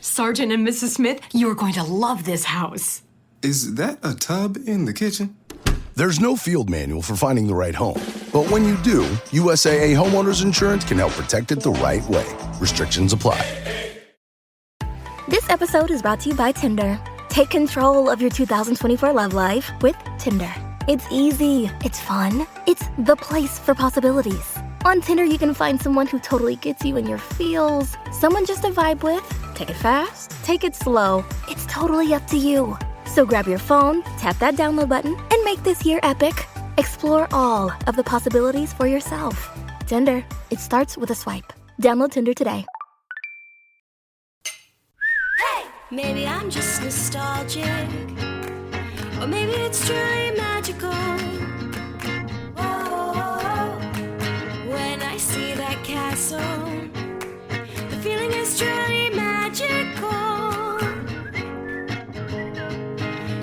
Sergeant and Mrs. Smith, you're going to love this house. Is that a tub in the kitchen? There's no field manual for finding the right home. But when you do, USAA Homeowners Insurance can help protect it the right way. Restrictions apply. This episode is brought to you by Tinder. Take control of your 2024 love life with Tinder. It's easy. It's fun. It's the place for possibilities. On Tinder, you can find someone who totally gets you in your feels. Someone just to vibe with. Take it fast. Take it slow. It's totally up to you. So grab your phone, tap that download button, and make this year epic. Explore all of the possibilities for yourself. Tinder. It starts with a swipe. Download Tinder today. Hey! Maybe I'm just nostalgic. Or maybe it's truly magical. Whoa. When I see that castle, the feeling is truly magical.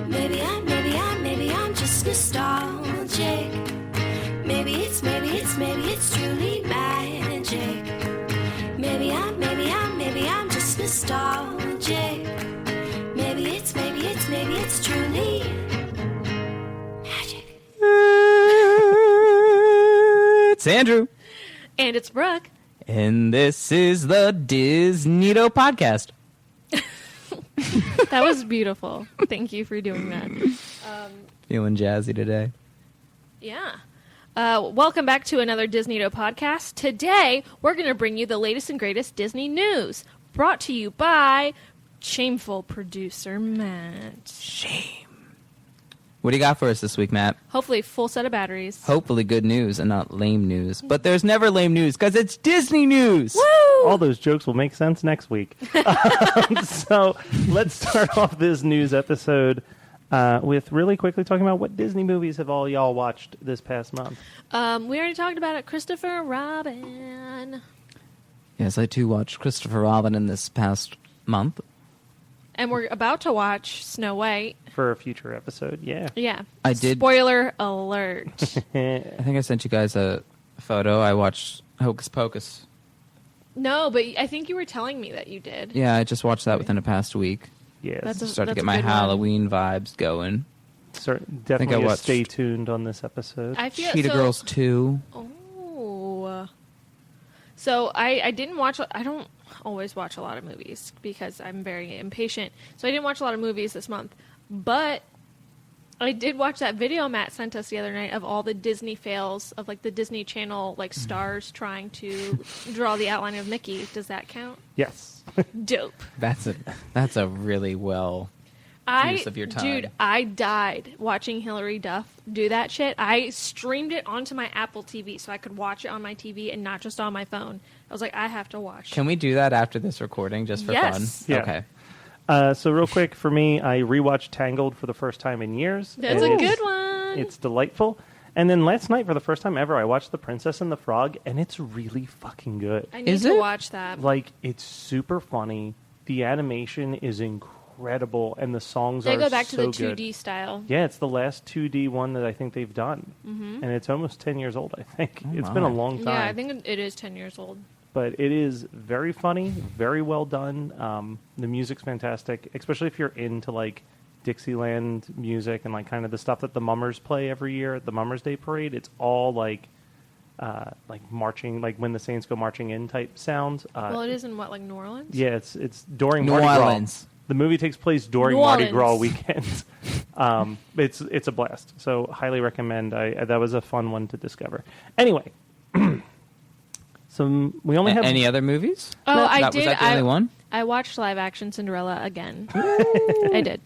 Maybe I'm just nostalgic. Maybe it's truly magic. Maybe I'm just nostalgic. Maybe it's truly magic. It's Andrew. And it's Brooke. And this is the DisNeato podcast. That was beautiful. Thank you for doing that. Feeling jazzy today. Yeah. Welcome back to another DisNeato podcast. Today, we're going to bring you the latest and greatest Disney news. Brought to you by shameful producer Matt. Shame. What do you got for us this week, Matt? Hopefully, full set of batteries. Hopefully good news and not lame news. But there's never lame news because it's Disney news. Woo! All those jokes will make sense next week. So let's start off this news episode with really quickly talking about what Disney movies have all y'all watched this past month. We already talked about it. Christopher Robin. Yes, I too watched Christopher Robin in this past month. And we're about to watch Snow White. For a future episode, yeah. Yeah. I did. Spoiler alert. I think I sent you guys a photo. I watched Hocus Pocus. No, but I think you were telling me that you did. Yeah, I just watched that within the past week. Yes. Start to get my Halloween vibes going. Definitely stay tuned on this episode. I feel Cheetah Girls 2. Oh. So I didn't watch... I don't always watch a lot of movies because I'm very impatient. So I didn't watch a lot of movies this month. But I did watch that video Matt sent us the other night of all the Disney fails of like the Disney Channel like stars trying to draw the outline of Mickey. Does that count? Yes. Dope. That's a really well use of your time. Dude, I died watching Hilary Duff do that shit. I streamed it onto my Apple TV so I could watch it on my TV and not just on my phone. I was like, I have to watch. Can we do that after this recording just for fun? Yeah. Okay. So real quick for me, I rewatched Tangled for the first time in years. That's a good one. It's delightful. And then last night, for the first time ever, I watched The Princess and the Frog, and it's really fucking good. I need to watch that. Like, it's super funny. The animation is incredible, and the songs are so good. They go back to the 2D style. Yeah, it's the last 2D one that I think they've done. Mm-hmm. And it's almost 10 years old, I think. It's been a long time. Yeah, I think it is 10 years old. But it is very funny, very well done. The music's fantastic, especially if you're into, like, Dixieland music and, like, kind of the stuff that the Mummers play every year at the Mummers Day Parade. It's all, like marching, like when the Saints go marching in type sound. Well, it is in what, like New Orleans? Yeah, it's during New Mardi Orleans. Gras. The movie takes place during Mardi Gras weekend. It's a blast. So highly recommend. That was a fun one to discover. Anyway, so we only have any other movies? Oh, No, I that, did. Was that the only one? I watched live action Cinderella again. I did.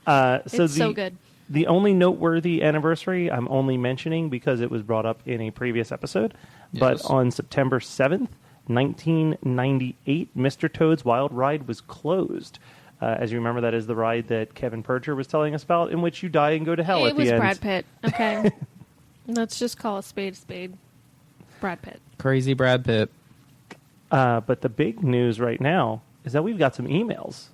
It's so good. The only noteworthy anniversary I'm only mentioning because it was brought up in a previous episode, but on September 7th, 1998, Mr. Toad's Wild Ride was closed. As you remember, that is the ride that Kevin Percher was telling us about, in which you die and go to hell at the end. It was Brad Pitt. Okay. Let's just call a spade a spade. Brad Pitt. Crazy Brad Pitt. But the big news right now is that we've got some emails.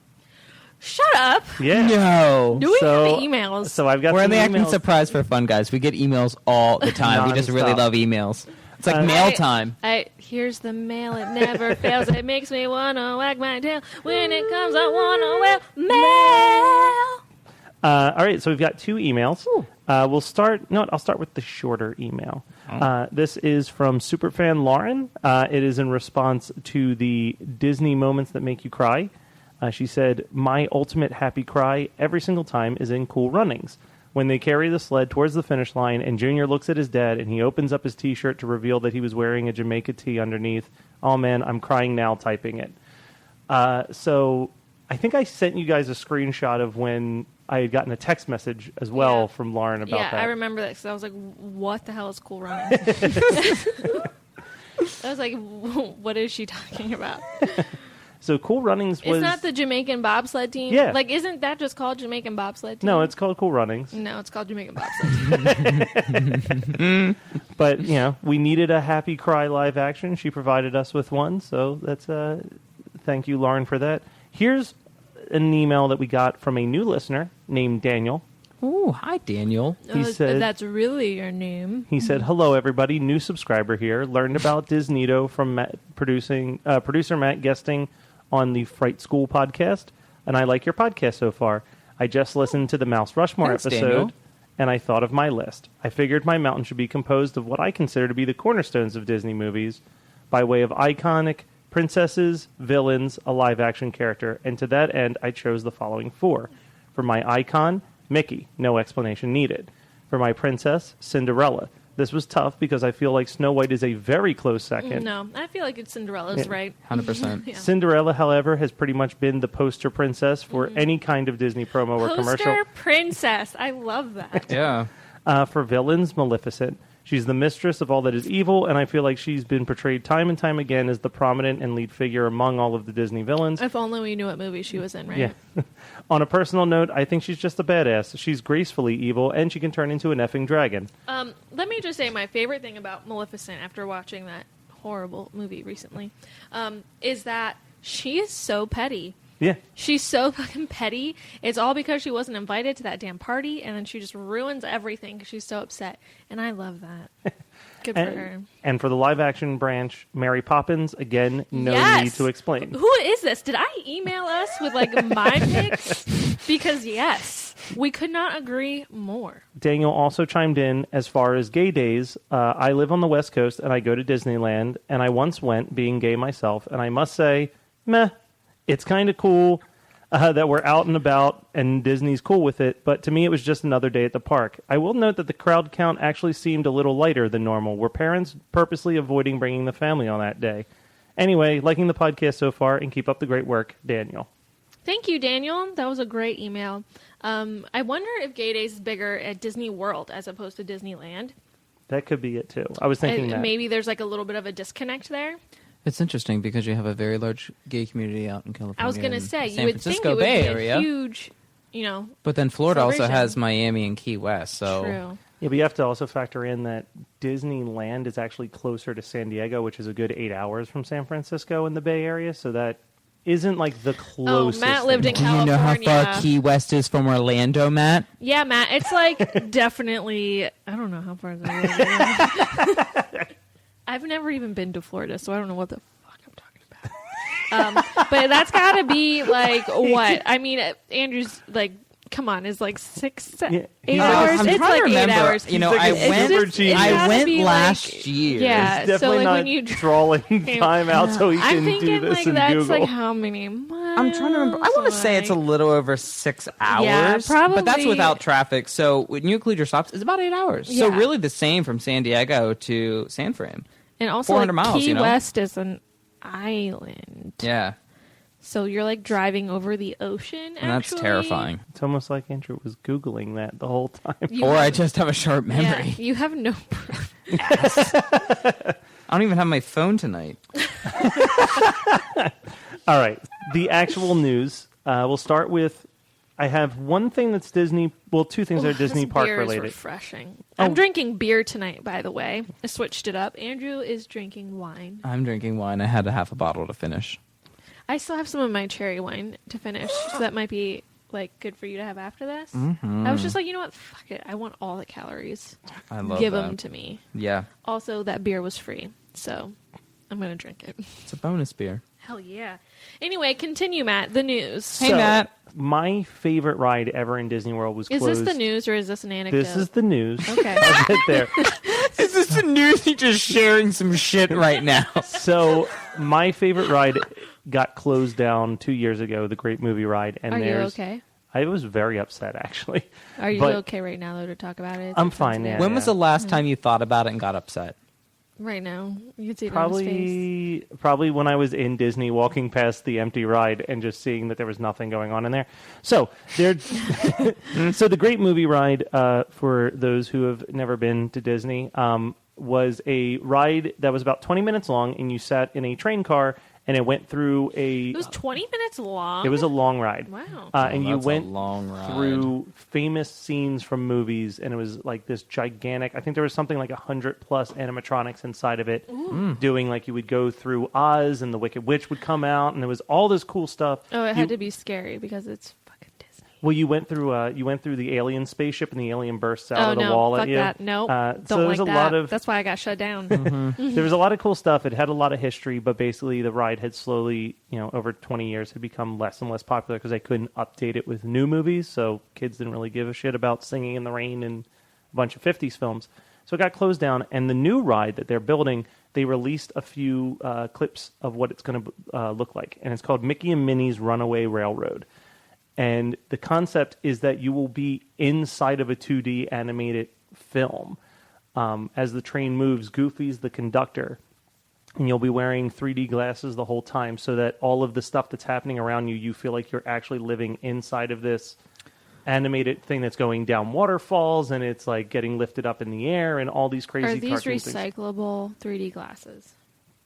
Shut up. Yeah. No. Do we have emails? So I've got We're some in the acting emails. surprise for fun, guys. We get emails all the time. We just really love emails. It's like mail time. Here's the mail, it never fails. It makes me want to wag my tail. When it comes, I want to mail. All right, so we've got 2 emails. I'll start with the shorter email. This is from Superfan Lauren. It is in response to the Disney moments that make you cry. She said, my ultimate happy cry every single time is in Cool Runnings. When they carry the sled towards the finish line and Junior looks at his dad and he opens up his T-shirt to reveal that he was wearing a Jamaica tee underneath. Oh, man, I'm crying now typing it. So I think I sent you guys a screenshot of when I had gotten a text message as well from Lauren about that. Yeah, I remember that because I was like, what the hell is Cool Runnings? I was like, what is she talking about? So Cool Runnings was... It's not the Jamaican bobsled team? Yeah. Like, isn't that just called Jamaican bobsled team? No, it's called Cool Runnings. No, it's called Jamaican bobsled team. But, we needed a happy cry live action. She provided us with one, so that's thank you, Lauren, for that. Here's an email that we got from a new listener named Daniel. Ooh, hi, Daniel. He said, that's really your name. He said, hello, everybody. New subscriber here. Learned about DisNeato from producer Matt guesting on the Fright School podcast, and I like your podcast so far. I just listened to the Mouse Rushmore Thanks, episode, Daniel. and I thought of my list. I figured my mountain should be composed of what I consider to be the cornerstones of Disney movies, by way of iconic princesses, villains, a live-action character, and to that end, I chose the following 4. For my icon, Mickey, no explanation needed. For my princess, Cinderella. This was tough because I feel like Snow White is a very close second. No, I feel like it's Cinderella's, right? 100%. Yeah. Cinderella, however, has pretty much been the poster princess for any kind of Disney promo or commercial. Poster princess. I love that. Yeah. For villains, Maleficent. She's the mistress of all that is evil, and I feel like she's been portrayed time and time again as the prominent and lead figure among all of the Disney villains. If only we knew what movie she was in, right? Yeah. On a personal note, I think she's just a badass. She's gracefully evil, and she can turn into an effing dragon. Let me just say my favorite thing about Maleficent after watching that horrible movie recently is that she is so petty. Yeah. She's so fucking petty. It's all because she wasn't invited to that damn party, and then she just ruins everything because she's so upset. And I love that. Good for her. And for the live-action branch, Mary Poppins, again, no need to explain. Who is this? Did I email us with, my picks? Because, yes, we could not agree more. Daniel also chimed in as far as gay days. I live on the West Coast, and I go to Disneyland, and I once went, being gay myself, and I must say, meh. It's kind of cool that we're out and about and Disney's cool with it, but to me it was just another day at the park. I will note that the crowd count actually seemed a little lighter than normal. Were parents purposely avoiding bringing the family on that day? Anyway, liking the podcast so far and keep up the great work, Daniel. Thank you, Daniel. That was a great email. I wonder if Gay Days is bigger at Disney World as opposed to Disneyland. That could be it too. I was thinking that. Maybe there's a little bit of a disconnect there. It's interesting because you have a very large gay community out in California. I was going to say, San you would think Francisco it would Bay be area. a huge, But then Florida also celebration. has Miami and Key West, so... True. Yeah, but you have to also factor in that Disneyland is actually closer to San Diego, which is a good 8 hours from San Francisco in the Bay Area, so that isn't the closest. Oh, Matt lived in Do you know how California. far Key West is from Orlando, Matt? Yeah, Matt, it's definitely, I don't know how far that is. I've never even been to Florida, so I don't know what the fuck I'm talking about. But that's got to be what? I mean, Andrew's come on, is 6, 8 hours. I'm It's trying to 8 remember. hours. I went be last year. Yeah, It's definitely so not when you drawing time out so he I'm can thinking do this in that's Google. how many miles? I'm trying to remember. I want to say it's a little over 6 hours. probably. But that's without traffic. So when you include your stops, it's about 8 hours. So Yeah. really the same from San Diego to San Fran. And also 400 miles, Key West is an island. Yeah. So you're driving over the ocean, And that's actually. terrifying. It's almost like Andrew was Googling that the whole time. You Or have- I just have a sharp Yeah, memory. you have no proof. I don't even have my phone tonight. All right, the actual news. We'll start with, I have one thing that's Disney, well, two things that are Disney This park beer related. Is refreshing. I'm drinking beer tonight, by the way. I switched it up. Andrew is drinking wine. I'm drinking wine. I had a half a bottle to finish. I still have some of my cherry wine to finish, so that might be like good for you to have after this. Mm-hmm. I was just like, you know what? Fuck it. I want all the calories. I love Give that. them to me. Yeah. Also, that beer was free, so I'm gonna drink it. It's a bonus beer. Hell yeah. Anyway, continue, Matt. The news. Hey, Matt. My favorite ride ever in Disney World was Is closed. this the news or is this an anecdote? This is the news. Okay. I'll get there. Is this the news? You're just sharing some shit right now. So my favorite ride got closed down 2 years ago, the Great Movie Ride. And Are you there's, okay? I was very upset, actually. Are you But okay right now, though, to talk about it? I'm fine, yeah. When was the last time you thought about it and got upset? Right now. You can see it on his face. Probably when I was in Disney walking past the empty ride and just seeing that there was nothing going on in there. So so the Great Movie Ride, for those who have never been to Disney, was a ride that was about 20 minutes long, and you sat in a train car and it went through It was 20 minutes long? It was a long ride. Wow. And you That's a went long ride. through famous scenes from movies, and it was like this gigantic. I think there was something like 100+ animatronics inside of it, doing like you would go through Oz, and the Wicked Witch would come out, and there was all this cool stuff. Oh, it had to be scary because it's fucking Disney. Well, you went through the alien spaceship, and the alien bursts out of the no, wall fuck at you. that. Nope. So Don't there's like a that. lot of That's why I got shut down. there was a lot of cool stuff. It had a lot of history, but basically the ride had slowly, over 20 years, had become less and less popular because they couldn't update it with new movies. So kids didn't really give a shit about Singing in the Rain and a bunch of 50s films. So it got closed down. And the new ride that they're building, they released a few clips of what it's going to look like. And it's called Mickey and Minnie's Runaway Railroad. And the concept is that you will be inside of a 2D animated film. As the train moves, Goofy's the conductor, and you'll be wearing 3D glasses the whole time so that all of the stuff that's happening around you, you feel like you're actually living inside of this animated thing that's going down waterfalls, and it's like getting lifted up in the air and all these crazy Are these cartoon things. recyclable 3D glasses?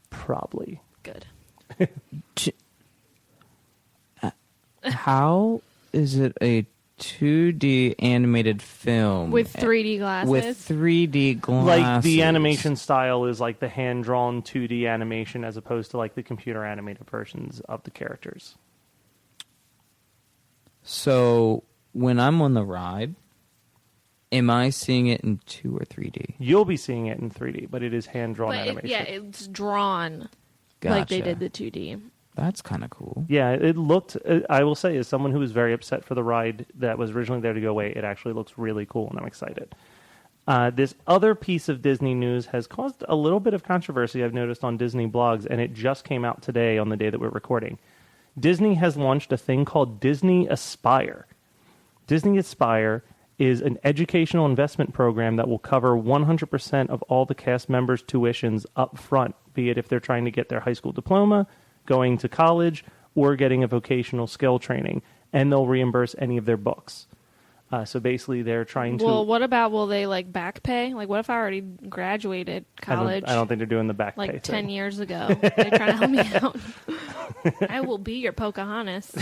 Probably. Good. How is it a 2D animated film With 3D glasses? with 3D glasses? Like the animation style is like the hand-drawn 2D animation as opposed to like the computer animated versions of the characters. So when I'm on the ride, am I seeing it in 2 or 3D? You'll be seeing it in 3D, but it is hand-drawn But animation. it's drawn Gotcha. like they did the 2D. That's kind of cool. Yeah, it looked, I will say, as someone who was very upset for the ride that was originally there to go away, it actually looks really cool, and I'm excited. This other piece of Disney news has caused a little bit of controversy, I've noticed, on Disney blogs, and it just came out today on the day that we're recording. Disney has launched a thing called Disney Aspire. Disney Aspire is an educational investment program that will cover 100% of all the cast members' tuitions up front, be it if they're trying to get their high school diploma, going to college, or getting a vocational skill training, and they'll reimburse any of their books. So basically, they're trying to... Well, what about, will they like back pay? Like, what if I already graduated college? I don't think they're doing the back pay like thing. 10 years ago. They're trying to help me out. I will be your Pocahontas.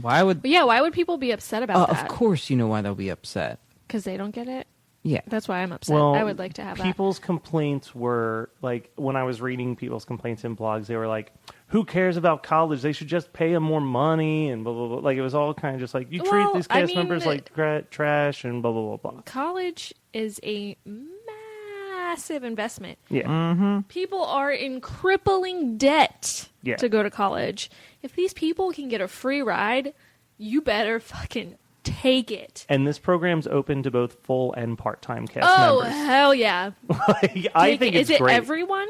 Why would... But yeah, why would people be upset about that? Of course you know why they'll be upset. Because they don't get it? Yeah. That's why I'm upset. Well, I would like to have that. people's complaints were, like, when I was reading people's complaints in blogs, they were like, who cares about college? They should just pay them more money, and blah, blah, blah. Like, it was all kind of just like, you treat Well, these I cast mean, members like trash, and blah, blah, blah, blah. College is a massive investment. Yeah. People are in crippling debt Yeah. to go to college. If these people can get a free ride, you better fucking take it. And this program's open to both full and part-time cast Oh, members. hell yeah. Like, I think it's Is it great. everyone?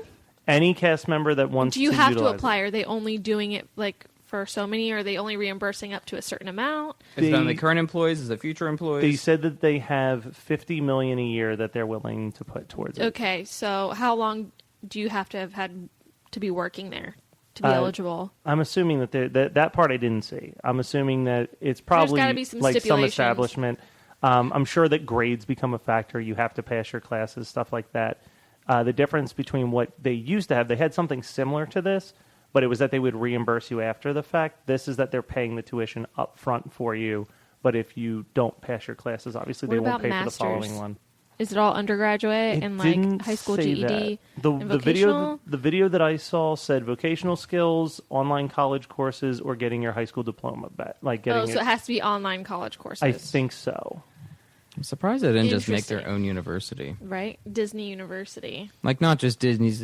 Any cast member that wants to Do you have to utilize apply? Are they only doing it like for so many? Or are they only reimbursing up to a certain amount? Is it on the They- current employees? Is it future They employees? said that they have $50 million a year that they're willing to put towards it. Okay, so how long do you have to have had to be working there to be eligible? I'm assuming that part I didn't see. I'm assuming that it's probably gotta be some like some stipulations. establishment. I'm sure that grades become a factor. You have to pass your classes, stuff like that. The difference between what they used to have, they had something similar to this, but it was that they would reimburse you after the fact. This is that they're paying the tuition up front for you, but if you don't pass your classes, obviously What they won't about pay masters? for the following one. Is it all undergraduate It and didn't like high school say GED that. and The vocational? video that I saw said vocational skills, online college courses, or getting your high school diploma back. Like getting Oh, so it has to be online college courses. I think so. I'm surprised they didn't just make their Interesting. own university. Right? Disney University. Like, not just Disney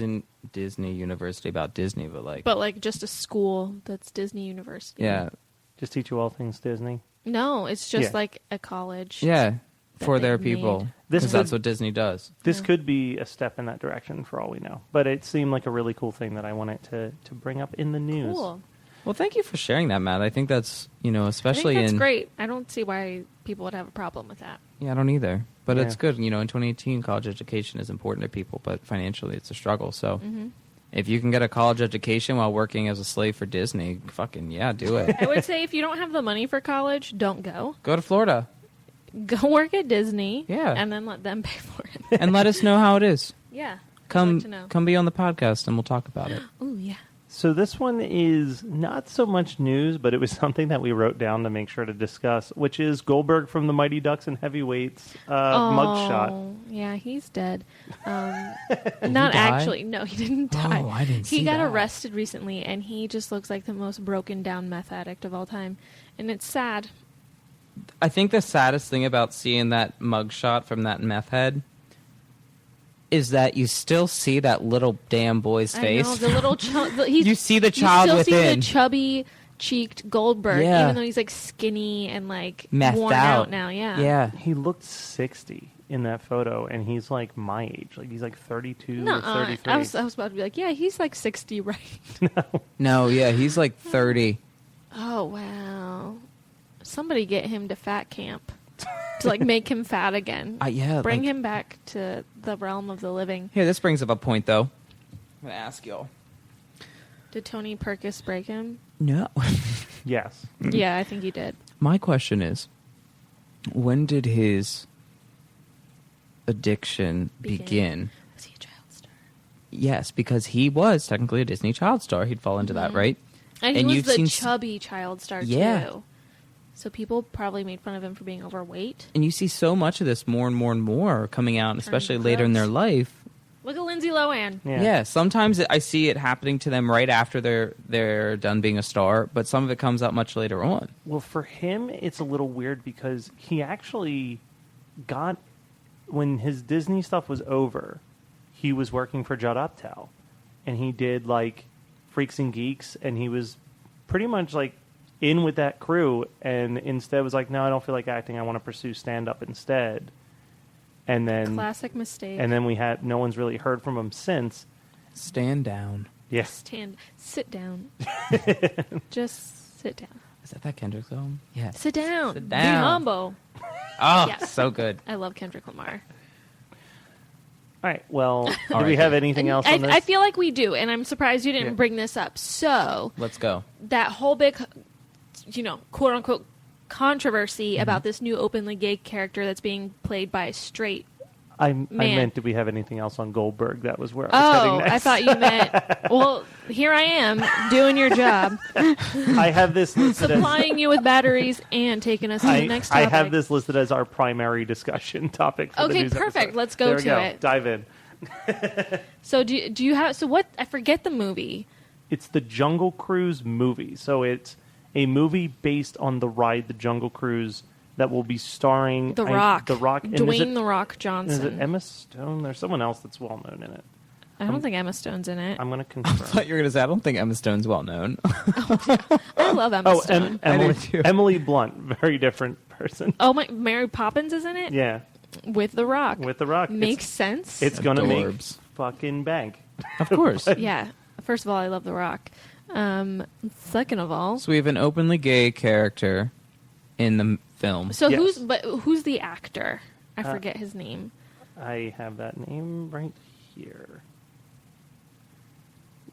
University about Disney, but like... But like just a school that's Disney University. yeah. Just teach you all things Disney. No, it's just Yeah. like a college. Yeah. that For they their made. people. This Because that's could- what Disney does. This could be a step in that direction for all we know. But it seemed like a really cool thing that I wanted to bring up in the news. Cool. Well, thank you for sharing that, Matt. I think that's, especially I think that's in... great. I don't see why people would have a problem with that. Yeah, I don't either. But Yeah. it's good. In 2018, college education is important to people, but financially it's a struggle. So if you can get a college education while working as a slave for Disney, fucking yeah, do it. I would say if you don't have the money for college, don't go. Go to Florida Go work at Disney. Yeah. And then let them pay for it. and let us know how it is. Yeah. I'd Come like to know. come be on the podcast and we'll talk about it. Ooh, yeah. So this one is not so much news, but it was something that we wrote down to make sure to discuss, which is Goldberg from the Mighty Ducks and Heavyweights mugshot. Oh, yeah, he's dead. Not die? actually. No, he didn't die. Oh, I didn't He see got that. arrested recently, and he just looks like the most broken down meth addict of all time. And it's sad. I think the saddest thing about seeing that mugshot from that meth head is that you still see that little damn boy's face. I know, the little You see the child you still see within. the chubby-cheeked Goldberg, Yeah. even though he's like skinny and like Methed worn out. out now. Yeah. Yeah. He looked 60 in that photo, and he's like my age. Like he's like 32 or Nuh-uh. 33. I was about to be like, yeah, he's like 60, right? No, yeah, he's like 30. Oh wow! Somebody get him to fat camp to like make him fat again. Yeah, Bring like- him back to the realm of the living. Here, this brings up a point, though. I'm going to ask y'all. Did Tony Perkis break him? No. Yes. Yeah, I think he did. My question is, when did his addiction begin? Was he a child star? Yes, because he was technically a Disney child star. He'd fall into that, right? And And he you've was the seen chubby child star Yeah. too. So people probably made fun of him for being overweight. And you see so much of this more and more and more coming out, especially later in their gross. life. Look at Lindsay Lohan. Yeah, sometimes I see it happening to them right after they're done being a star, but some of it comes out much later on. Well, for him, it's a little weird because he actually got, when his Disney stuff was over, he was working for Judd Apatow. And he did, like, Freaks and Geeks, and he was pretty much, like, in with that crew, and instead was like, no, I don't feel like acting, I want to pursue stand-up instead. And then... Classic mistake. And then no one's really heard from him since. Stand down. Yes. Sit down. Just sit down. Is that Kendrick song? Yeah. Sit down. Sit Be down. humble. Oh, Yes. so good. I love Kendrick Lamar. All right, well, do All we right. have anything else on this? I feel like we do, and I'm surprised you didn't Yeah. bring this up. So Let's go. that whole big, quote unquote controversy Mm-hmm. about this new openly gay character that's being played by a straight. I Man. meant, did we have anything else on Goldberg? That was where I was heading Oh, next. I thought you meant. Well, here I am doing your job, I have this listed as... supplying you with batteries and taking us to the next I topic. have this listed as our primary discussion topic for the Okay, news perfect. episode. Let's go There we to go. it. Dive in. So do you have? So what? I forget the movie. It's the Jungle Cruise movie. So it's a movie based on the ride, The Jungle Cruise, that will be starring... The Rock. The Rock. And Dwayne The Rock Is Johnson. it Emma Stone? There's someone else that's well known in it. I don't think Emma Stone's in it. I'm going to I confirm. thought you were going to say, I don't think Emma Stone's well known. I love Emma Oh, Stone. Emily, do too. Emily Blunt. Very different person. Oh my! Mary Poppins is in it Yeah, with The Rock. with The Rock. Makes sense. It's going to make Adorbs. fucking bank. Of course. Yeah. First of all, I love The Rock. Second of all, So we have an openly gay character in the film. so Yes. who's the actor? I forget his name. I have that name right here.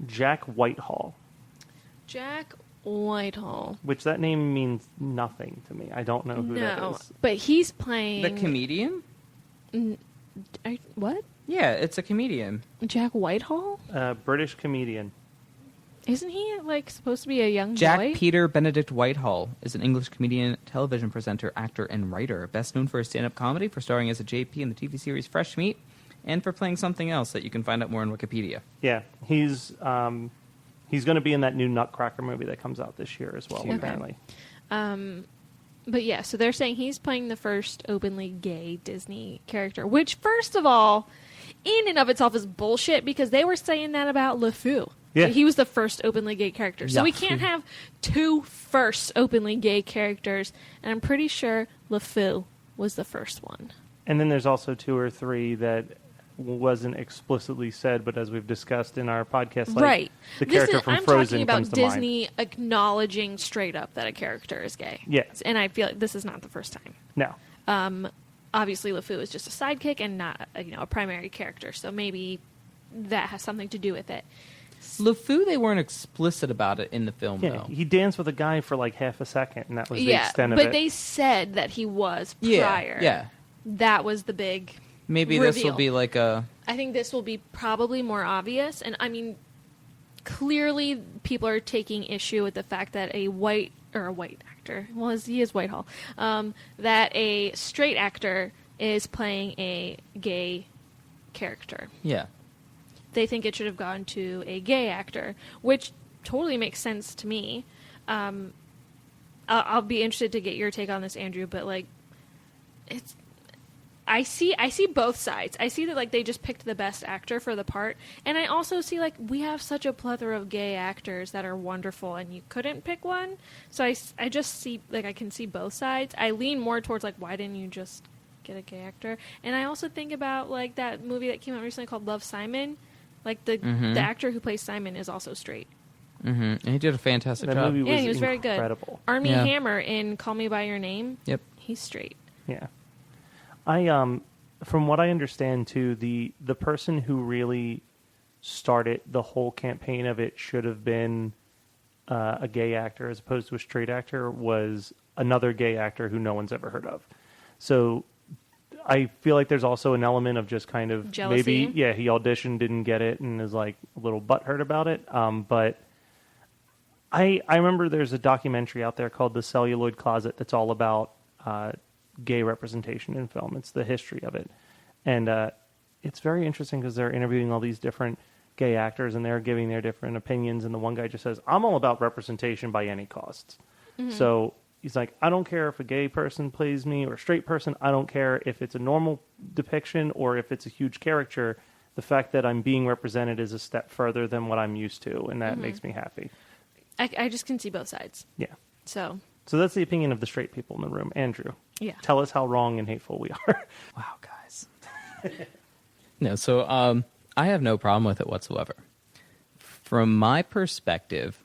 Jack Whitehall, Jack Whitehall. which that name means nothing to me. I don't know who that No, is. but he's playing The comedian? what? Yeah, it's a comedian. Jack Whitehall? British comedian. Isn't he like supposed to be a young Jack boy? Peter Benedict Whitehall is an English comedian, television presenter, actor, and writer. Best known for his stand-up comedy, for starring as a JP in the TV series Fresh Meat, and for playing something else that you can find out more on Wikipedia. Yeah, he's going to be in that new Nutcracker movie that comes out this year as well, apparently. But yeah, so they're saying he's playing the first openly gay Disney character, which, first of all, in and of itself is bullshit, because they were saying that about LeFou. Yeah. He was the first openly gay character. So Yeah. we can't have two first openly gay characters, and I'm pretty sure LeFou was the first one. And then there's also 2 or 3 that wasn't explicitly said, but as we've discussed in our podcast, like Right. the character from I'm Frozen talking about comes to mind. Disney acknowledging straight up that a character is gay. Yes. And I feel like this is not the first time. No. Obviously, LeFou is just a sidekick and not a primary character, so maybe that has something to do with it. LeFou, they weren't explicit about it in the film, Yeah, though. he danced with a guy for like half a second, and that was the Yeah, extent of it. but they said that he was Yeah, prior. yeah. That was the big Maybe reveal. this will be like a... I think this will be probably more obvious, and I mean, clearly people are taking issue with the fact that a white actor, well, he is Whitehall, that a straight actor is playing a gay character. Yeah. They think it should have gone to a gay actor, which totally makes sense to me. I'll be interested to get your take on this, Andrew, but like, I see both sides. I see that like they just picked the best actor for the part, and I also see like we have such a plethora of gay actors that are wonderful, and you couldn't pick one. So I just see like I can see both sides. I lean more towards like, why didn't you just get a gay actor? And I also think about like that movie that came out recently called Love, Simon. Like the actor who plays Simon is also straight. Mm-hmm. And he did a fantastic that job. movie was Yeah, he was very incredible. good. Armie Yeah. Hammer in Call Me by Your Name. Yep. He's straight. Yeah. I from what I understand too, the person who really started the whole campaign of it should have been a gay actor as opposed to a straight actor was another gay actor who no one's ever heard of. So I feel like there's also an element of just kind of Jealousy? maybe, he auditioned, didn't get it, and is like a little butthurt about it. But I remember there's a documentary out there called The Celluloid Closet that's all about gay representation in film. It's the history of it. And it's very interesting because they're interviewing all these different gay actors and they're giving their different opinions. And the one guy just says, I'm all about representation by any costs. So he's like, I don't care if a gay person plays me or a straight person. I don't care if it's a normal depiction or if it's a huge caricature. The fact that I'm being represented is a step further than what I'm used to. And that makes me happy. I just can see both sides. Yeah. So, So that's the opinion of the straight people in the room. Andrew, yeah. tell us how wrong and hateful we are. Wow, guys. No, so I have no problem with it whatsoever. From my perspective,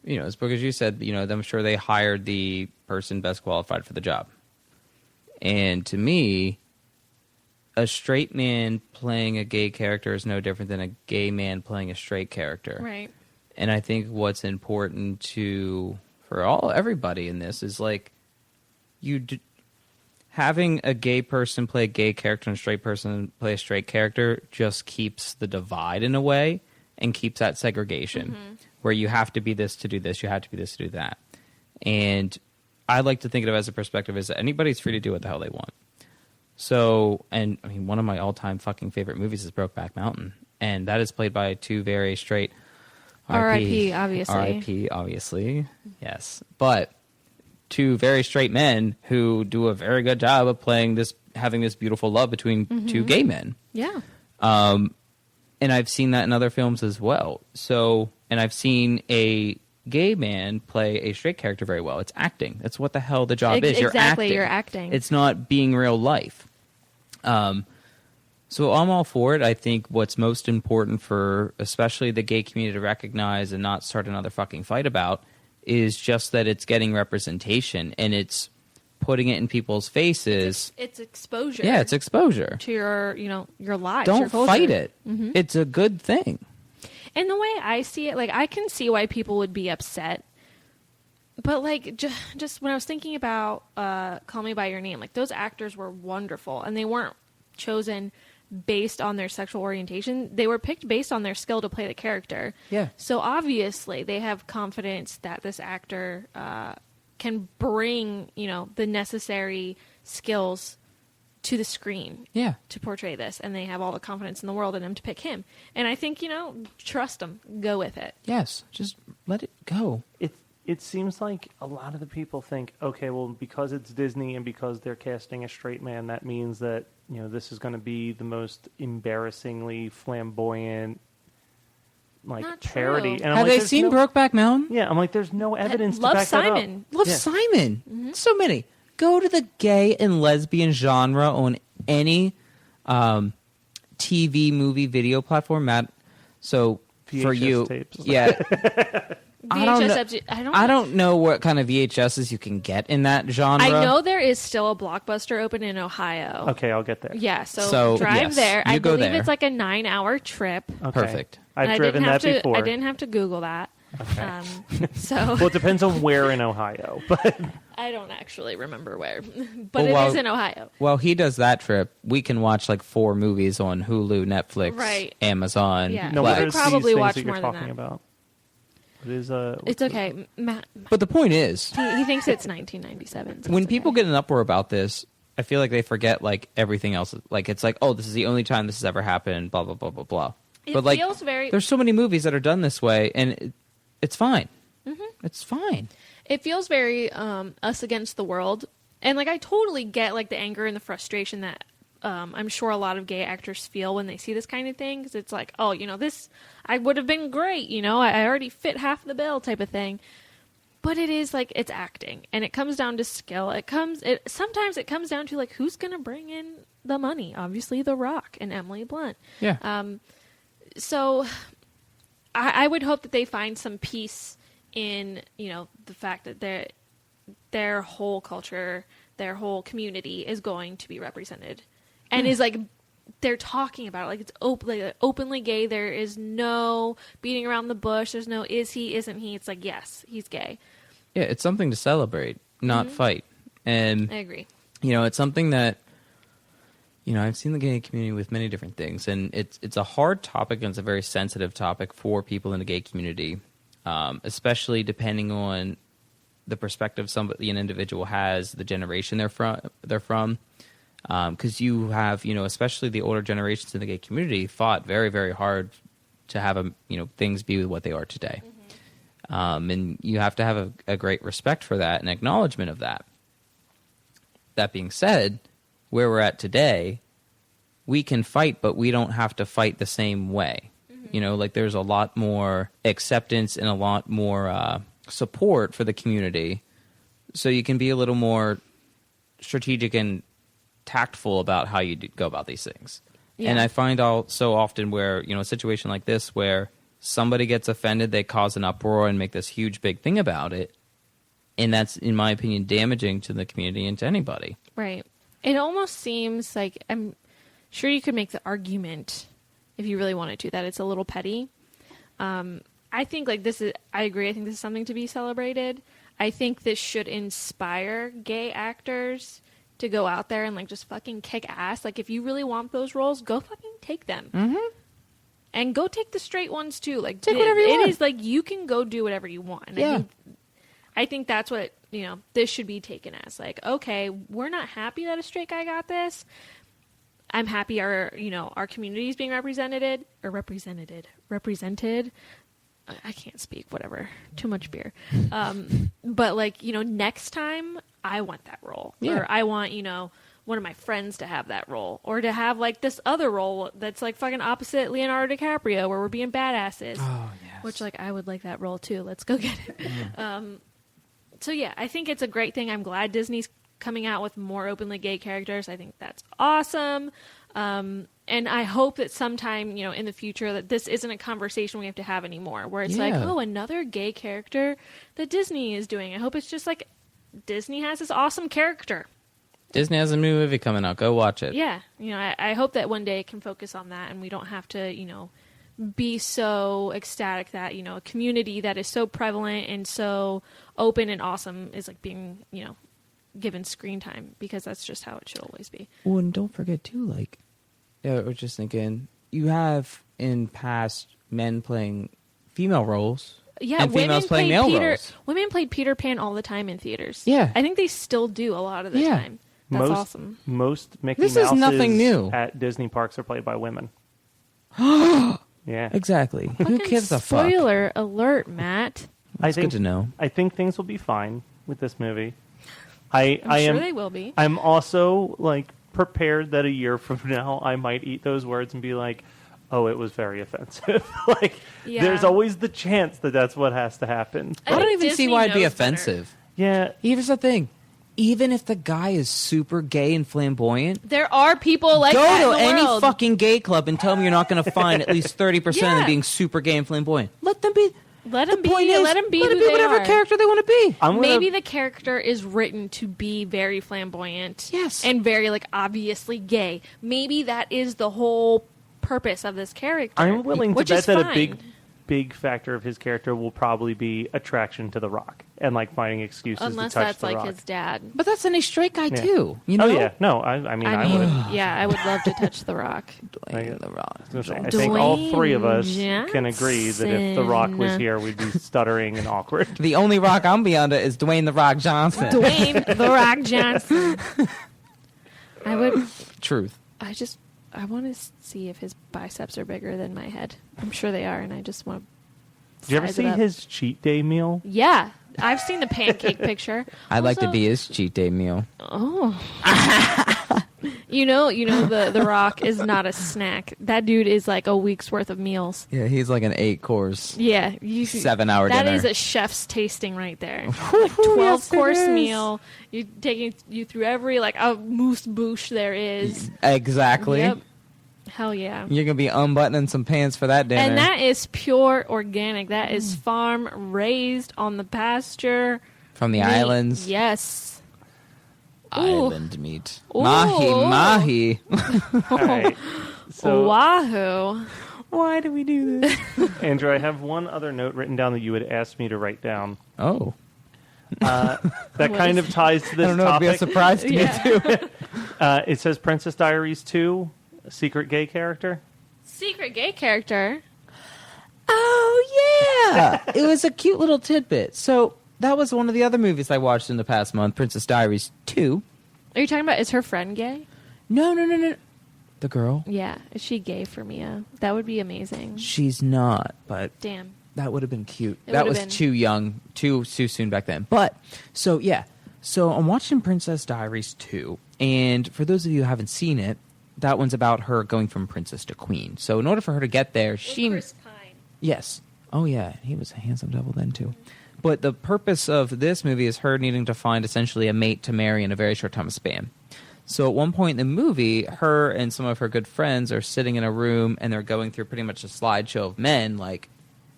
it's because you said, I'm sure they hired the person best qualified for the job. And to me, a straight man playing a gay character is no different than a gay man playing a straight character. Right. And I think what's important for everybody in this is like having a gay person play a gay character and a straight person play a straight character just keeps the divide in a way and keeps that segregation where you have to be this to do this, you have to be this to do that. And I like to think of it as a perspective is that anybody's free to do what the hell they want. So, and I mean, one of my all-time fucking favorite movies is Brokeback Mountain, and that is played by two very straight R.I.P., obviously. R.I.P., obviously. Yes. But two very straight men who do a very good job of having this beautiful love between two gay men. Yeah. And I've seen that in other films as well. So, and I've seen a gay man play a straight character very well. It's acting. That's what the hell the job is. Exactly, you're acting. It's not being real life. So I'm all for it. I think what's most important for especially the gay community to recognize and not start another fucking fight about is just that it's getting representation and it's putting it in people's faces. It's exposure. Yeah, it's exposure. To your lives. Don't your culture. fight it. It's a good thing. And the way I see it, like, I can see why people would be upset. But, like, just when I was thinking about Call Me By Your Name, like, those actors were wonderful. And they weren't chosen based on their sexual orientation. They were picked based on their skill to play the character. Yeah. So obviously they have confidence that this actor can bring, the necessary skills to the screen to portray this. And they have all the confidence in the world in him to pick him. And I think, trust them. Go with it. Yes. Just let it go. It seems like a lot of the people think, okay, well, because it's Disney and because they're casting a straight man, that means that, this is going to be the most embarrassingly flamboyant, Not parody. true. And I'm Have like, they there's seen no, Brokeback Mountain? Yeah, I'm like, there's no evidence to Love back Simon. that up. Love Yeah. Simon. So many. Go to the gay and lesbian genre on any TV, movie, video platform, Matt. So for VHS you, tapes. yeah. VHS I don't know what kind of VHSs you can get in that genre. I know there is still a Blockbuster open in Ohio. Okay, I'll get there. Yeah, So, so drive yes, there. you I go believe there. it's like a 9-hour trip. Okay. Perfect. And I've I driven didn't have that to, before. I didn't have to Google that. Okay. So Well, it depends on where in Ohio, but I don't actually remember where, but it is in Ohio. Well, he does that trip. We can watch like 4 movies on Hulu, Netflix, Right. Amazon. Yeah. no, Well, what I are probably these things watch that you're more than talking that. about? What is It's okay. Matt, But the point is, he thinks it's 1997. So when it's people okay. get an uproar about this, I feel like they forget like everything else. Like it's like, oh, this is the only time this has ever happened. Blah blah blah blah blah. It but like, feels very- there's so many movies that are done this way, and it's fine. Mm-hmm. It's fine. It feels very us against the world, and like I totally get like the anger and the frustration that I'm sure a lot of gay actors feel when they see this kind of thing, because it's like, oh, this I would have been great, I already fit half the bill type of thing. But it is like, it's acting, and it comes down to skill. Sometimes it comes down to like who's gonna bring in the money. Obviously, The Rock and Emily Blunt. Yeah. So I would hope that they find some peace in, the fact that their whole culture, their whole community is going to be represented, and is like, they're talking about it like it's openly gay. There is no beating around the bush. There's no is he, isn't he. It's like, yes, he's gay. Yeah, it's something to celebrate, not fight. And I agree. it's something that I've seen the gay community with many different things, and it's a hard topic, and it's a very sensitive topic for people in the gay community, especially depending on the perspective an individual has, the generation they're from. Because you have, especially the older generations in the gay community fought very, very hard to have things be what they are today. Mm-hmm. And you have to have a great respect for that and acknowledgement of that. That being said, where we're at today, we can fight, but we don't have to fight the same way. Mm-hmm. There's a lot more acceptance and a lot more support for the community. So you can be a little more strategic and tactful about how you go about these things. Yeah. And I find so often where, a situation like this where somebody gets offended, they cause an uproar and make this huge big thing about it. And that's, in my opinion, damaging to the community and to anybody. Right. It almost seems like, I'm sure you could make the argument if you really wanted to, that it's a little petty. I think I agree. I think this is something to be celebrated. I think this should inspire gay actors to go out there and like just fucking kick ass. Like if you really want those roles, go fucking take them. Mm-hmm. And go take the straight ones too. Like take whatever you want. It is like you can go do whatever you want. And yeah. I think that's what, this should be taken as. Like, okay, we're not happy that a straight guy got this. I'm happy our community is being represented. I can't speak, whatever. Too much beer. But like, next time I want that role. Yeah. Or I want, one of my friends to have that role. Or to have like this other role that's like fucking opposite Leonardo DiCaprio where we're being badasses. Oh, yes. Which like, I would like that role too. Let's go get it. Mm-hmm. So yeah, I think it's a great thing. I'm glad Disney's coming out with more openly gay characters. I think that's awesome. And I hope that sometime, in the future that this isn't a conversation we have to have anymore where it's like, oh, another gay character that Disney is doing. I hope it's just like Disney has this awesome character. Disney has a new movie coming out. Go watch it. Yeah. I hope that one day it can focus on that and we don't have to, be so ecstatic that, a community that is so prevalent and so open and awesome is like being, given screen time, because that's just how it should always be. Oh, and don't forget too, like, I was just thinking, you have in past men playing female roles. Yeah, and females playing male roles. Women played Peter Pan all the time in theaters. Yeah. I think they still do a lot of the time. That's awesome. Most Mickey This Mouses is nothing new. at Disney parks are played by women. Yeah. Exactly. Who gives a fuck? Spoiler alert, Matt. It's good to know. I think things will be fine with this movie. I sure am, they will be. I'm also like prepared that a year from now I might eat those words and be like, oh, it was very offensive. Like, there's always the chance that that's what has to happen. I don't even Disney see why it'd be knows better. offensive. Yeah. Here's the thing. Even if the guy is super gay and flamboyant, There are people like go that to in the any world. fucking gay club and tell me you're not going to find at least 30% of Yeah. them being super gay and flamboyant. Let them be. Let The them be. point is, Let them be let who them be they whatever are. character they want to be. Maybe the character is written to be very flamboyant. Yes. And very, like, obviously gay. Maybe that is the whole purpose of this character. I'm willing to which bet is that fine. a big factor of his character will probably be attraction to The Rock and like finding excuses Unless to touch that's The like Rock. his dad. But that's any straight guy Yeah. too. You know? Oh yeah, no, I mean I would. Yeah, I would love to touch The Rock. Dwayne The Rock. I think all three of us Dwayne can agree that if The Rock was Johnson. here, we'd be stuttering and awkward. The only Rock I'm beyond it is Dwayne The Rock Johnson. Dwayne The Rock Johnson. I would. Truth. I want to see if his biceps are bigger than my head. I'm sure they are, and I just want to. Did you ever see his cheat day meal? Yeah, I've seen the pancake picture. I'd like to Also- be his cheat day meal. Oh. You know, the Rock is not a snack. That dude is like a week's worth of meals. Yeah, he's like an 8-course. Yeah, 7-hour That dinner. is a chef's tasting right there. Like 12-course meal. You taking you through every like a moose bouche there is. Exactly. Yep. Hell yeah. You're gonna be unbuttoning some pants for that dinner. And that is pure organic. That is farm raised on the pasture. from the meat. islands. Yes. Island meat. Ooh. Mahi. All right. So, Wahoo. Why do we do this? Andrew, I have one other note written down that you had asked me to write down. Oh. That kind of ties to this I don't know. It'd be a topic. surprise to me too. It says Princess Diaries 2, secret gay character. Secret gay character. Oh yeah, it was a cute little tidbit. So that was one of the other movies I watched in the past month, Princess Diaries 2. Are you talking about, is her friend gay? No. The girl. Yeah. Is she gay for Mia? That would be amazing. She's not, but Damn. that would have been cute. It That would've was been. too young, too soon back then. But so yeah, so I'm watching Princess Diaries 2, and for those of you who haven't seen it, that one's about her going from princess to queen. So in order for her to get there, yes. Oh yeah, he was a handsome devil then too. But the purpose of this movie is her needing to find essentially a mate to marry in a very short time span. So at one point in the movie, her and some of her good friends are sitting in a room and they're going through pretty much a slideshow of men, like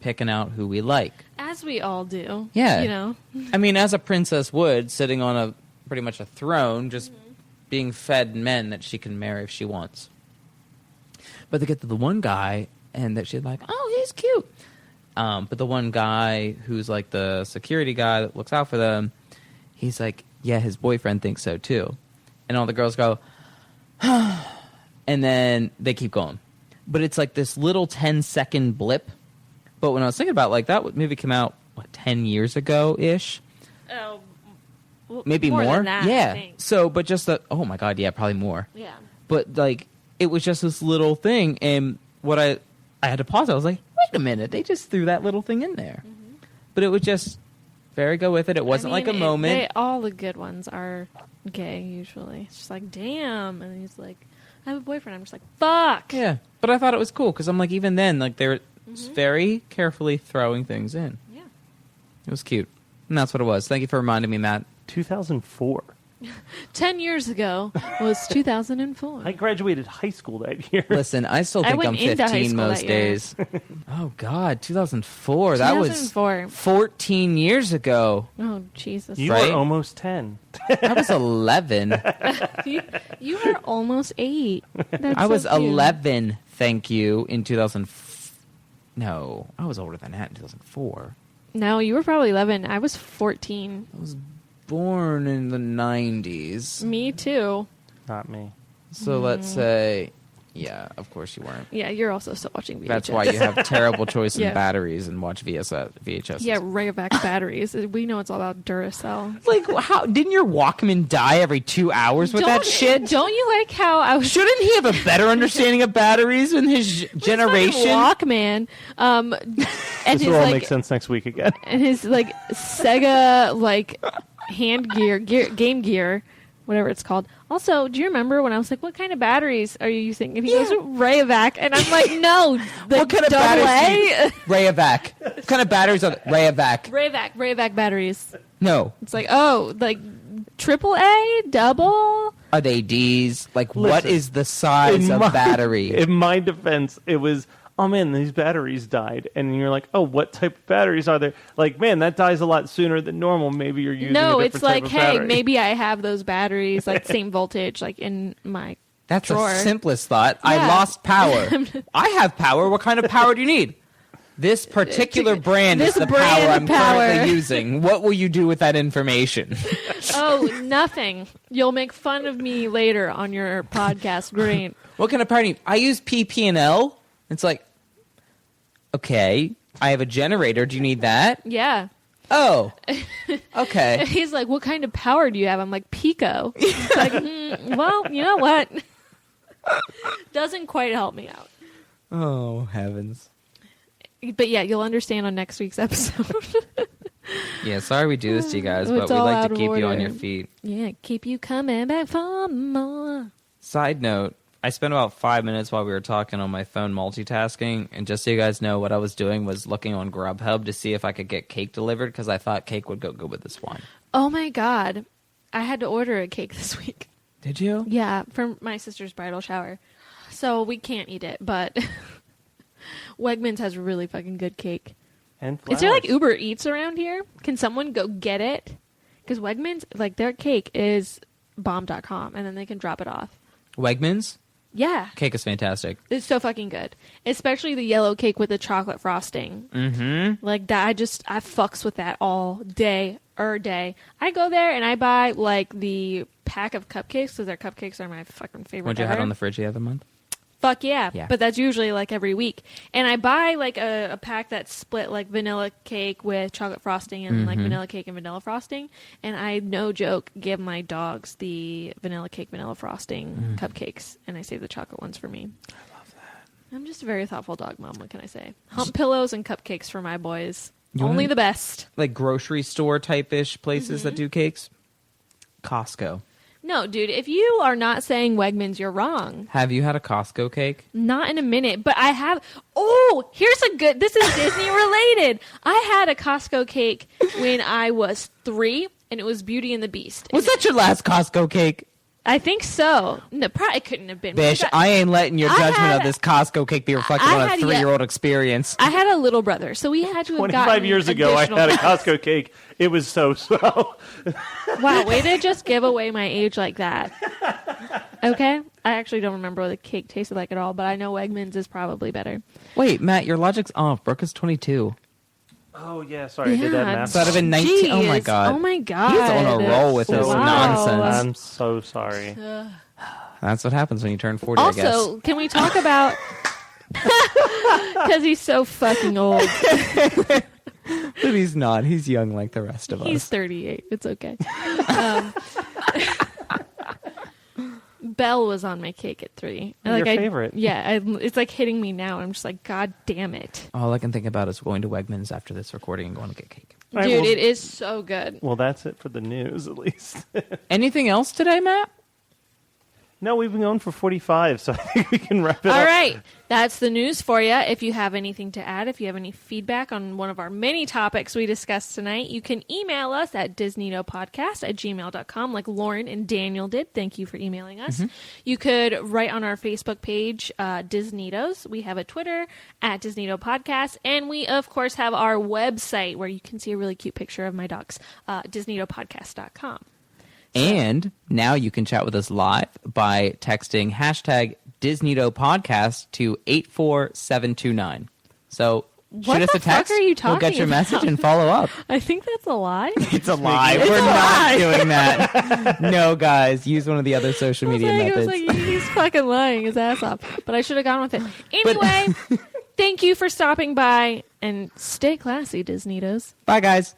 picking out who we like. As we all do. Yeah. You know? I mean, as a princess would, sitting on a pretty much a throne, just being fed men that she can marry if she wants. But they get to the one guy, and that she's like, oh, he's cute. But the one guy who's like the security guy that looks out for them, he's like, yeah, his boyfriend thinks so too. And all the girls go, and then they keep going. But it's like this little 10-second blip. But when I was thinking about like that movie came out, 10 years ago-ish? Oh. Well, Maybe more? than that, yeah. I think. So, but just the, oh my God, yeah, probably more. Yeah. But like, it was just this little thing. And what I had to pause. I was like, wait a minute. They just threw that little thing in there. But it was just very go with it. It wasn't like a moment. All the good ones are gay, usually. It's just like, damn. And he's like, I have a boyfriend. I'm just like, fuck. Yeah. But I thought it was cool because I'm like, even then, like, they were very carefully throwing things in. Yeah. It was cute. And that's what it was. Thank you for reminding me, Matt. 2004. 10 years ago was 2004. I graduated high school that year. Listen, I still I think I'm went into high 15 school most that year. days. Oh, God. 2004. That was 2004. 14 years ago. Oh, Jesus. You Right? were almost 10. I was 11. You were almost 8. That's I was so cute. 11, thank you, in 2000. No, I was older than that in 2004. No, you were probably 11. I was 14. I was born in the 90s. Me too. Not me. So let's say Yeah, of course you weren't. Yeah, you're also still watching VHS. That's why you have terrible choice in Yeah. batteries and watch VHS. Yeah, Rayovac batteries. We know it's all about Duracell. Like, how didn't your Walkman die every 2 hours with that shit? Don't you like how I was... Shouldn't he have a better understanding of batteries in his generation? Walkman. And This will all make sense next week again. And his like Sega like hand game gear, whatever it's called. Also, do you remember when I was like, "What kind of batteries are you using?" And he goes, "Rayovac," and I'm like, "No, the What kind of double batteries? A, Rayovac. What kind of batteries are Rayovac? Rayovac batteries." No. It's like, oh, like triple A, double. Are they D's? Like, what Listen, is the size of battery? In my defense, it was, oh man, these batteries died. And you're like, oh, what type of batteries are there? Like, man, that dies a lot sooner than normal. Maybe you're using a different it's like, type of hey, battery. maybe I have those batteries, like same voltage, like in my That's drawer. the simplest thought. I Yeah. lost power. I have power. What kind of power do you need? This particular brand is This the brand power I'm power. currently using. What will you do with that information? Oh, nothing. You'll make fun of me later on your podcast. Great. What kind of power do you need? I use PP&L. It's like, okay, I have a generator. Do you need that? Yeah. Oh, okay. He's like, what kind of power do you have? I'm like, Pico. It's like, well, you know what? Doesn't quite help me out. Oh, heavens. But yeah, you'll understand on next week's episode. Yeah, sorry we do this to you guys, It's but we all like out to of keep you on order. your feet. Yeah, keep you coming back for more. Side note, I spent about 5 minutes while we were talking on my phone multitasking, and just so you guys know, what I was doing was looking on Grubhub to see if I could get cake delivered, because I thought cake would go good with this wine. Oh my God. I had to order a cake this week. Did you? Yeah, for my sister's bridal shower. So we can't eat it, but Wegmans has really fucking good cake. And Is there like flowers. Uber Eats around here? Can someone go get it? Because Wegmans, like their cake is bomb.com and then they can drop it off. Wegmans? Yeah. Cake is fantastic. It's so fucking good. Especially the yellow cake with the chocolate frosting. Mm-hmm. Like that, I fucks with that all day. I go there and I buy like the pack of cupcakes because their cupcakes are my fucking favorite. What'd you ever. have on the fridge the other month? Fuck yeah. Yeah. But that's usually like every week. And I buy like a pack that's split like vanilla cake with chocolate frosting and like vanilla cake and vanilla frosting. And I, no joke, give my dogs the vanilla cake, vanilla frosting cupcakes. And I save the chocolate ones for me. I love that. I'm just a very thoughtful dog mom. What can I say? Hump pillows and cupcakes for my boys. Only the best. Like grocery store type-ish places that do cakes? Costco. No, dude, if you are not saying Wegmans, you're wrong. Have you had a Costco cake? Not in a minute, but I have. Oh, here's a good. This is Disney related. I had a Costco cake when I was 3, and it was Beauty and the Beast. Was that your last Costco cake? I think so. No, probably it couldn't have been. Bish, Because I ain't letting your I judgment had- of this Costco cake be reflected I on a had 3-year-old experience. I had a little brother, so we had to have 25 gotten years ago, I additional had a packs. Costco cake. It was so. Wow, way to just give away my age like that. Okay, I actually don't remember what the cake tasted like at all, but I know Wegmans is probably better. Wait, Matt, your logic's off. Brooke is 22. Oh, yeah, sorry, I did that math. So that'd have been 19. Oh, my Jeez. God. Oh my God. He's on a roll with this Wow. nonsense. I'm so sorry. That's what happens when you turn 40, I guess. Also, can we talk about... Because he's so fucking old. But he's not. He's young like the rest of He's us. 38. It's okay. Belle was on my cake at 3. Your favorite. Yeah, it's like hitting me now. I'm just like, God damn it. All I can think about is going to Wegmans after this recording and going to get cake. All right, Dude, well- it is so good. Well, that's it for the news, at least. Anything else today, Matt? No, we've been going for 45, so I think we can wrap it up. All right. That's the news for you. If you have anything to add, if you have any feedback on one of our many topics we discussed tonight, you can email us at DisNeato@gmail.com like Lauren and Daniel did. Thank you for emailing us. You could write on our Facebook page, DisNeatos. We have a Twitter at DisNeato Podcast. And we, of course, have our website where you can see a really cute picture of my dogs, DisNeatoPodcast.com. And now you can chat with us live by texting hashtag DisNeato Podcast to 84729. So What shoot us the a text. fuck are you We'll get talking your message about? and follow up. I think that's a lie. It's a lie. We're not doing that. No, guys. Use one of the other social media I was methods. like, he's He's fucking lying his ass off. But I should have gone with it. Anyway, thank you for stopping by, and stay classy, DisNeatos. Bye, guys.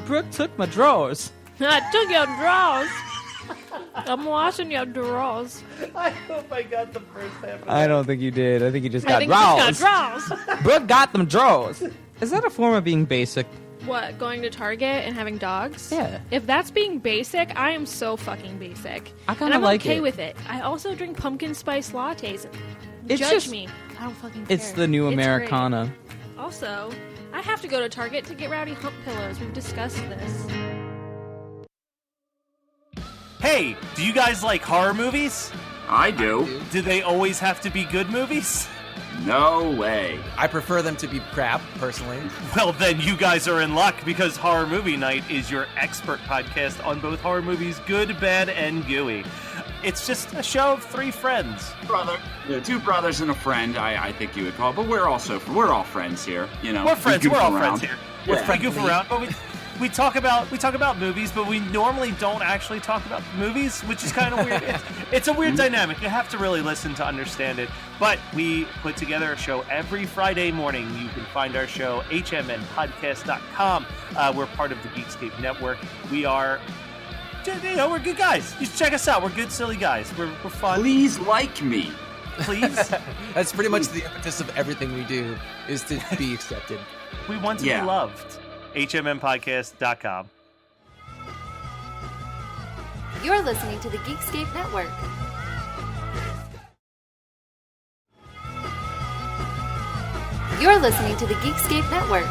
Brooke took my drawers. I took your drawers. I'm washing your drawers. I hope I got the first half of that. I don't think you did. I think you just got I think you drawers. got drawers. Brooke got them drawers. Is that a form of being basic? What, going to Target and having dogs? Yeah. If that's being basic, I am so fucking basic. I kinda And I'm like okay it. with it. I also drink pumpkin spice lattes. It's Judge just- me. I don't fucking care. It's the new It's Americana. great. Also, I have to go to Target to get rowdy hump pillows. We've discussed this. Hey, do you guys like horror movies? I do. Do they always have to be good movies? No way. I prefer them to be crap, personally. Well, then you guys are in luck because Horror Movie Night is your expert podcast on both horror movies, good, bad, and gooey. It's just a show of three friends. Two brothers and a friend, I think you would call it, but we're all friends here, you know. We're friends. We're all around. friends here. Yeah. We goof around, but we talk about movies, but we normally don't actually talk about movies, which is kind of weird. It's a weird dynamic. You have to really listen to understand it. But we put together a show every Friday morning. You can find our show hmnpodcast.com. We're part of the Geekscape Network. We are, we're good guys. You should check us out. We're good, silly guys. We're fun. Please like me. Please. That's pretty much the impetus of everything we do, is to be accepted. We want to be loved. hmnpodcast.com. You're listening to the Geekscape Network. You're listening to the Geekscape Network.